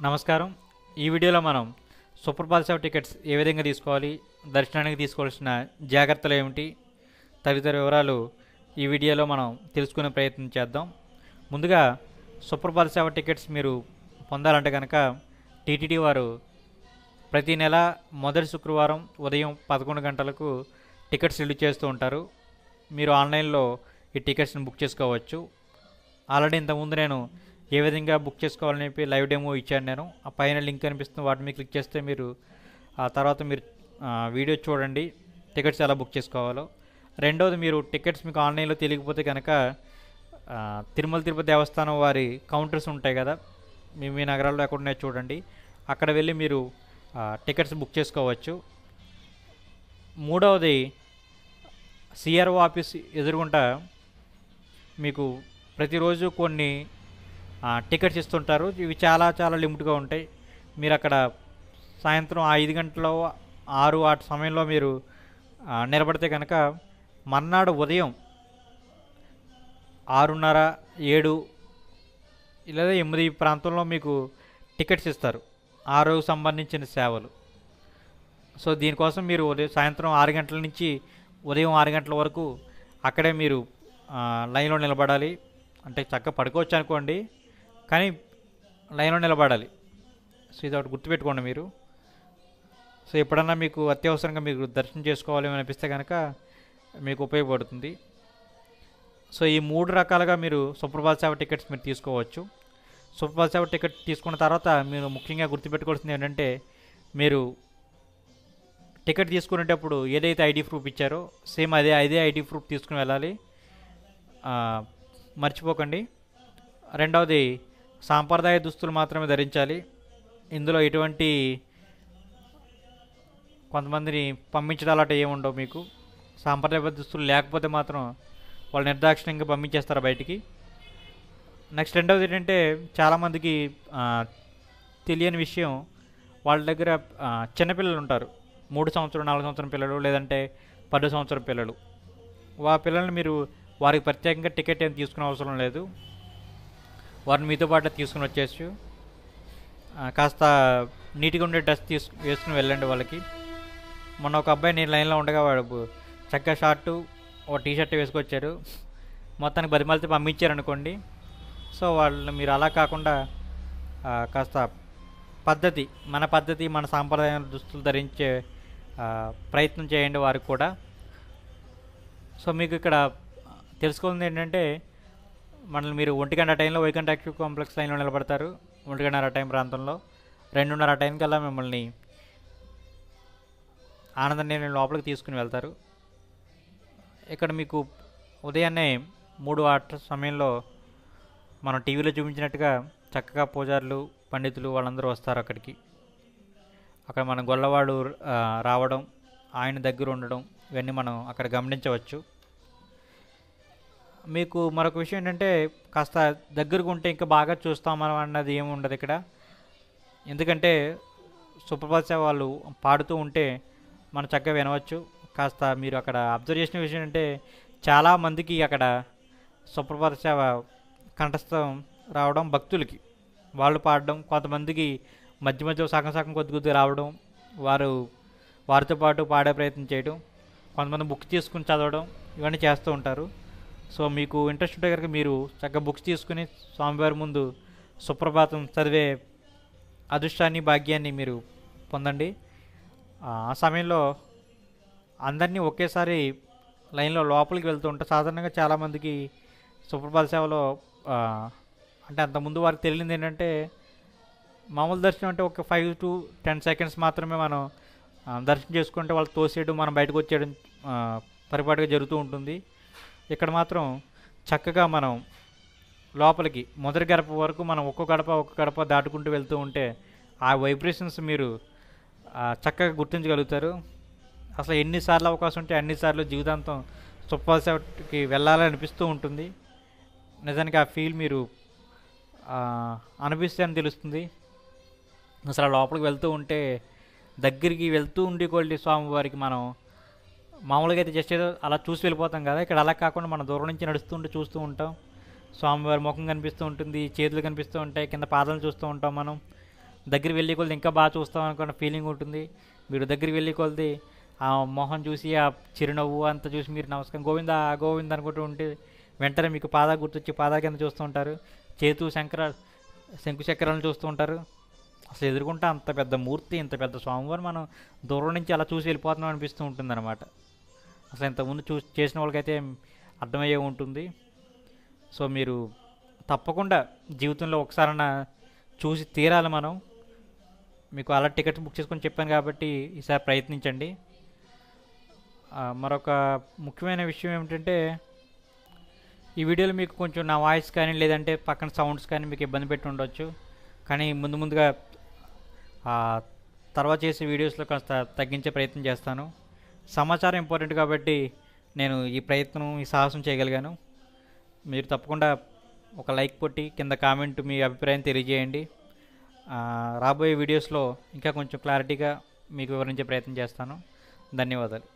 నమస్కారం. ఈ వీడియోలో మనం సూపర్ పల్స్ ఆఫ్ టికెట్స్ ఏ విధంగా తీసుకోవాలి, దర్శనానికి తీసుకోవాల్సిన జాగ్రత్తలు ఏమిటి, తదితర వివరాలు ఈ వీడియోలో మనం తెలుసుకునే ప్రయత్నం చేద్దాం. ముందుగా సూపర్ పల్స్ ఆఫ్ టికెట్స్ మీరు పొందాలంటే కనుక టీటీడీ వారు ప్రతి నెల మొదటి శుక్రవారం ఉదయం 11 గంటలకు టికెట్స్ రిలీజ్ చేస్తూ ఉంటారు. మీరు ఆన్లైన్లో ఈ టికెట్స్ని బుక్ చేసుకోవచ్చు. ఆల్రెడీ ఇంతకుముందు నేను ఏ విధంగా బుక్ చేసుకోవాలని చెప్పి లైవ్ డెమో ఇచ్చాను. నేను ఆ పైన లింక్ కనిపిస్తుంది, వాటిని క్లిక్ చేస్తే మీరు ఆ తర్వాత మీరు వీడియో చూడండి టికెట్స్ ఎలా బుక్ చేసుకోవాలో. రెండవది, మీరు టికెట్స్ మీకు ఆన్లైన్లో తెలియకపోతే కనుక తిరుమల తిరుపతి దేవస్థానం వారి కౌంటర్స్ ఉంటాయి కదా, మీ నగరాల్లో ఎక్కడ ఉన్నాయో చూడండి, అక్కడ వెళ్ళి మీరు టికెట్స్ బుక్ చేసుకోవచ్చు. మూడవది, సిఆర్ఓ ఆఫీస్ ఎదురుగుంటా మీకు ప్రతిరోజు కొన్ని టికెట్స్ ఇస్తుంటారు. ఇవి చాలా చాలా లిమిట్గా ఉంటాయి. మీరు అక్కడ సాయంత్రం 5 గంటల 6 ఆ సమయంలో మీరు నిలబడితే కనుక మర్నాడు ఉదయం 6:30, 7 లేదా 8 ప్రాంతంలో మీకు టికెట్స్ ఇస్తారు, ఆ రోజుకు సంబంధించిన సేవలు. సో దీనికోసం మీరు సాయంత్రం 6 గంటల నుంచి ఉదయం 6 గంటల వరకు అక్కడే మీరు లైన్లో నిలబడాలి. అంటే చక్కగా పడుకోవచ్చు అనుకోండి, కానీ లైన్లో నిలబడాలి. సో ఇది ఒకటి గుర్తుపెట్టుకోండి మీరు. సో ఎప్పుడన్నా మీకు అత్యవసరంగా మీకు దర్శనం చేసుకోవాలి అనిపిస్తే కనుక మీకు ఉపయోగపడుతుంది. సో ఈ 3 రకాలుగా మీరు సూపర్ పల్స్ ఆఫ్ టికెట్స్ మీరు తీసుకోవచ్చు. సూపర్ పల్స్ ఆఫ్ టికెట్ తీసుకున్న తర్వాత మీరు ముఖ్యంగా గుర్తుపెట్టుకోవాల్సింది ఏంటంటే, మీరు టికెట్ తీసుకునేటప్పుడు ఏదైతే ఐడి ప్రూఫ్ ఇచ్చారో సేమ్ అదే ఐడి ప్రూఫ్ తీసుకుని వెళ్ళాలి, మర్చిపోకండి. రెండవది, సాంప్రదాయ దుస్తులు మాత్రమే ధరించాలి. ఇందులో ఎటువంటి కొంతమందిని పంపించడాలు అటు ఏముండవు. మీకు సాంప్రదాయ దుస్తులు లేకపోతే మాత్రం వాళ్ళు నిర్దాక్షిణ్యంగా పంపించేస్తారు బయటికి. నెక్స్ట్ రెండవది ఏంటంటే, చాలామందికి తెలియని విషయం, వాళ్ళ దగ్గర చిన్నపిల్లలు ఉంటారు, 3 సంవత్సరం 4 సంవత్సరం పిల్లలు, లేదంటే 10 సంవత్సరం పిల్లలు. పిల్లల్ని మీరు వారికి ప్రత్యేకంగా టికెట్ ఏం తీసుకునే అవసరం లేదు, వారిని మీతో పాటు తీసుకుని వచ్చేసి కాస్త నీట్గా ఉండే డ్రెస్ వేసుకుని వెళ్ళండి వాళ్ళకి. మొన్న ఒక అబ్బాయి నేను లైన్లో ఉండగా వాడు చక్కగా షార్టు ఒక టీషర్ట్ వేసుకొచ్చారు, మొత్తానికి బతిమాలితే పంపించారనుకోండి. సో వాళ్ళు మీరు అలా కాకుండా కాస్త మన పద్ధతి మన సాంప్రదాయ దుస్తులు ధరించే ప్రయత్నం చేయండి వారికి కూడా. సో మీకు ఇక్కడ తెలుసుకోవాల్సింది ఏంటంటే, మనల్ని మీరు 1 గంట టైంలో వైకుంఠ ఎక్స్‌ప్రెస్ కాంప్లెక్స్ లైన్లో నిలబడతారు. 1:30 టైం ప్రాంతంలో 2:30 టైం కల్లా మిమ్మల్ని ఆనందనిలయం లోపలికి తీసుకుని వెళ్తారు. ఇక్కడ మీకు ఉదయాన్నే 3 ఆ సమయంలో మనం టీవీలో చూపించినట్టుగా చక్కగా పూజారులు, పండితులు వాళ్ళందరూ వస్తారు అక్కడికి. అక్కడ మన గొల్లవాడు రావడం, ఆయన దగ్గర ఉండడం, ఇవన్నీ మనం అక్కడ గమనించవచ్చు. మీకు మరొక విషయం ఏంటంటే, కాస్త దగ్గరకు ఉంటే ఇంకా బాగా చూస్తాం మనం అన్నది ఏమి ఉండదు ఇక్కడ. ఎందుకంటే సూపర్ పల్స్ వాళ్ళు పాడుతూ ఉంటే మనం చక్కగా వినవచ్చు. కాస్త మీరు అక్కడ అబ్జర్వ్ చేసిన విషయం అంటే, చాలామందికి అక్కడ సూపర్ పల్స్ కంఠస్థం రావడం భక్తులకి, వాళ్ళు పాడడం, కొంతమందికి మధ్య మధ్య సగం కొద్ది రావడం, వారితో పాటు పాడే ప్రయత్నం చేయడం, కొంతమంది బుక్ తీసుకుని చదవడం, ఇవన్నీ చేస్తూ ఉంటారు. సో మీకు ఇంట్రెస్ట్ ఉంటే కనుక మీరు చక్కగా బుక్స్ తీసుకుని స్వామివారి ముందు సుప్రభాతం చదివే అదృష్టాన్ని, భాగ్యాన్ని మీరు పొందండి. ఆ సమయంలో అందరినీ ఒకేసారి లైన్లో లోపలికి వెళ్తూ ఉంటారు. సాధారణంగా చాలామందికి సుప్రభాత సేవలో అంటే అంతకుముందు వారికి తెలియదు ఏంటంటే, మామూలు దర్శనం అంటే ఒక 5 to 10 seconds మాత్రమే మనం దర్శనం చేసుకుంటే వాళ్ళు తోసేయడం, మనం బయటకు వచ్చేయడం పరిపాటిగా జరుగుతూ ఉంటుంది. ఇక్కడ మాత్రం చక్కగా మనం లోపలికి మొదటి గడప వరకు మనం ఒక్క గడప దాటుకుంటూ వెళ్తూ ఉంటే ఆ వైబ్రేషన్స్ మీరు చక్కగా గుర్తించగలుగుతారు. అసలు ఎన్నిసార్లు అవకాశం ఉంటే అన్నిసార్లు జీవితాంతం సూపర్ సేవకి వెళ్ళాలని అనిపిస్తూ ఉంటుంది. నిజానికి ఆ ఫీల్ మీరు అనిపిస్తే అని తెలుస్తుంది. అసలు లోపలికి వెళ్తూ ఉంటే దగ్గరికి వెళ్తూ ఉండి కొద్ది స్వామివారికి మనం మామూలుగా అయితే జస్ట్ ఏదో అలా చూసి వెళ్ళిపోతాం కదా, ఇక్కడ అలా కాకుండా మనం దూరం నుంచి నడుస్తుంటే చూస్తూ ఉంటాం. స్వామివారి ముఖం కనిపిస్తూ ఉంటుంది, చేతులు కనిపిస్తూ ఉంటాయి, కింద పాదాలు చూస్తూ ఉంటాం మనం. దగ్గరికి వెళ్ళి కొలది ఇంకా బాగా చూస్తాం అనుకున్న ఫీలింగ్ ఉంటుంది. మీరు దగ్గరికి వెళ్ళి కొలది ఆ మొహం చూసి ఆ చిరునవ్వు అంతా చూసి మీరు నమస్కారం గోవిందా గోవింద అనుకుంటూ ఉంటే వెంటనే మీకు పాదాలు గుర్తొచ్చి పాదాల కింద చూస్తూ ఉంటారు. చేతు శంకు చక్రాలను చూస్తూ ఉంటారు. అసలు ఎదుర్కొంటే అంత పెద్ద మూర్తి, ఇంత పెద్ద స్వామివారు మనం దూరం నుంచి అలా చూసి వెళ్ళిపోతున్నాం అనిపిస్తూ ఉంటుందన్నమాట. అసలు ఇంతకుముందు చేసిన వాళ్ళకైతే అర్థమయ్యే ఉంటుంది. సో మీరు తప్పకుండా జీవితంలో ఒకసారన్నా చూసి తీరాలి మనం. మీకు అలా టికెట్స్ బుక్ చేసుకొని చెప్పాను కాబట్టి ఈసారి ప్రయత్నించండి. మరొక ముఖ్యమైన విషయం ఏమిటంటే, ఈ వీడియోలో మీకు కొంచెం నా వాయిస్ కానీ లేదంటే పక్కన సౌండ్స్ కానీ మీకు ఇబ్బంది పెట్టి ఉండొచ్చు. కానీ ముందుగా తర్వాత చేసే వీడియోస్లో కాస్త తగ్గించే ప్రయత్నం చేస్తాను. సమాచారం ఇంపార్టెంట్ కాబట్టి నేను ఈ సాహసం చేయగలిగాను. మీరు తప్పకుండా ఒక లైక్ కొట్టి కింద కామెంట్ మీ అభిప్రాయం తెలియజేయండి. రాబోయే వీడియోస్లో ఇంకా కొంచెం క్లారిటీగా మీకు వివరించే ప్రయత్నం చేస్తాను. ధన్యవాదాలు.